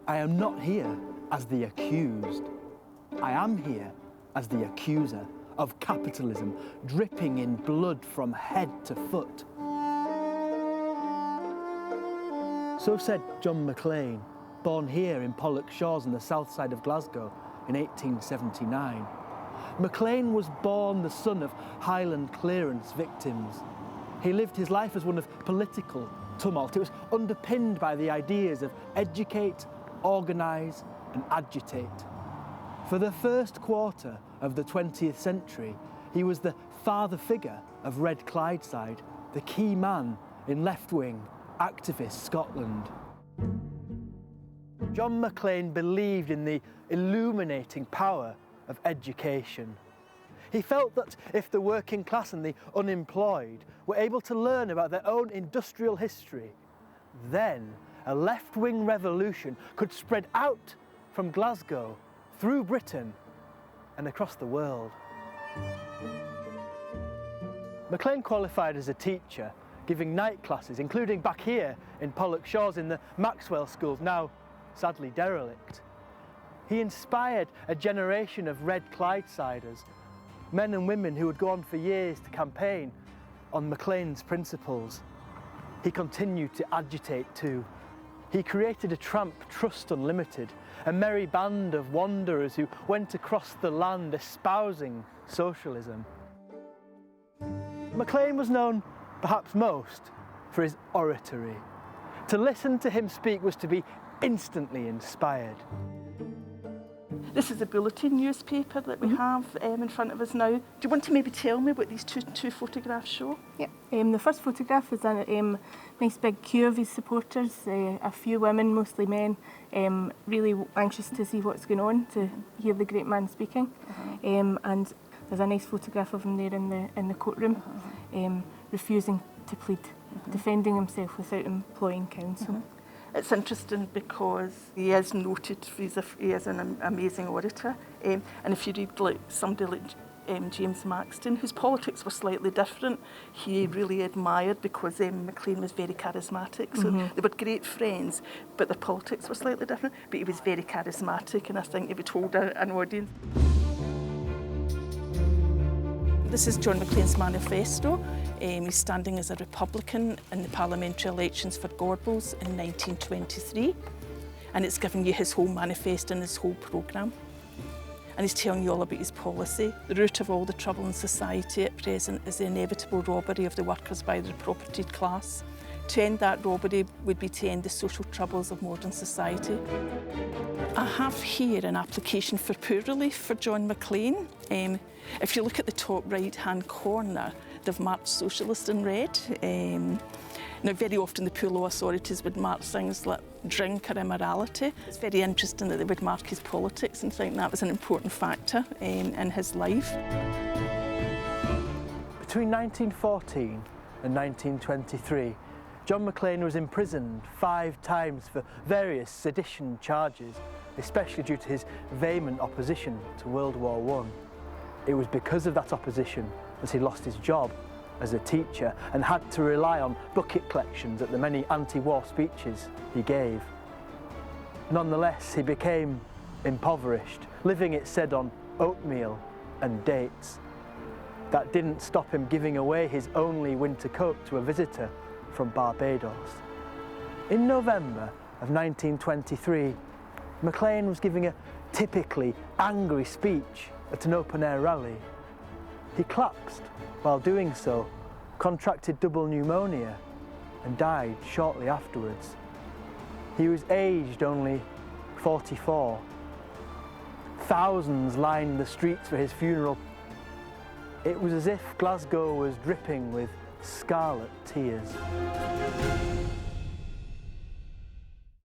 I am not here as the accused. I am here as the accuser of capitalism dripping in blood from head to foot. So said John Mclean, born here in Pollokshaws on the south side of Glasgow in 1879. Maclean was born the son of Highland clearance victims. He lived his life as one of political tumult. It was underpinned by the ideas of educate, organise and agitate. For the first quarter of the 20th century, he was the father figure of Red Clydeside, the key man in left-wing activist Scotland. John Mclean believed in the illuminating power of education. He felt that if the working class and the unemployed were able to learn about their own industrial history, then a left-wing revolution could spread out from Glasgow, through Britain and across the world. Maclean qualified as a teacher, giving night classes, including back here in Pollokshaws in the Maxwell schools, now sadly derelict. He inspired a generation of Red Clydesiders, men and women who would go on for years to campaign on Maclean's principles. He continued to agitate too. He created a tramp trust unlimited, a merry band of wanderers who went across the land espousing socialism. Maclean was known, perhaps most, for his oratory. To listen to him speak was to be instantly inspired. This is the bulletin newspaper that we have in front of us now. Do you want to maybe tell me what these two photographs show? Yeah. The first photograph is a nice big queue of his supporters, a few women, mostly men, really anxious to see what's going on, to hear the great man speaking. And there's a nice photograph of him there in the courtroom, refusing to plead, defending himself without employing counsel. It's interesting because he is noted for he is an amazing orator. And if you read like somebody like James Maxton, whose politics were slightly different, he really admired because Maclean was very charismatic. So they were great friends, but their politics were slightly different. But he was very charismatic, and I think he would hold an audience. This is John Mclean's manifesto. He's standing as a Republican in the parliamentary elections for Gorbals in 1923. And it's giving you his whole manifesto and his whole programme. And he's telling you all about his policy. The root of all the trouble in society at present is the inevitable robbery of the workers by the propertied class. To end that robbery would be to end the social troubles of modern society. I have here an application for poor relief for John Mclean. If you look at the top right-hand corner, they've marked socialist in red. Now, very often the poor law authorities would mark things like drink or immorality. It's very interesting that they would mark his politics and think that was an important factor in his life. Between 1914 and 1923, John Mclean was imprisoned 5 times for various sedition charges, especially due to his vehement opposition to World War I. It was because of that opposition that he lost his job as a teacher and had to rely on bucket collections at the many anti-war speeches he gave. Nonetheless, he became impoverished, living, it said, on oatmeal and dates. That didn't stop him giving away his only winter coat to a visitor from Barbados. In November of 1923, Maclean was giving a typically angry speech at an open-air rally. He collapsed while doing so, contracted double pneumonia and died shortly afterwards. He was aged only 44. Thousands lined the streets for his funeral. It was as if Glasgow was dripping with scarlet tears.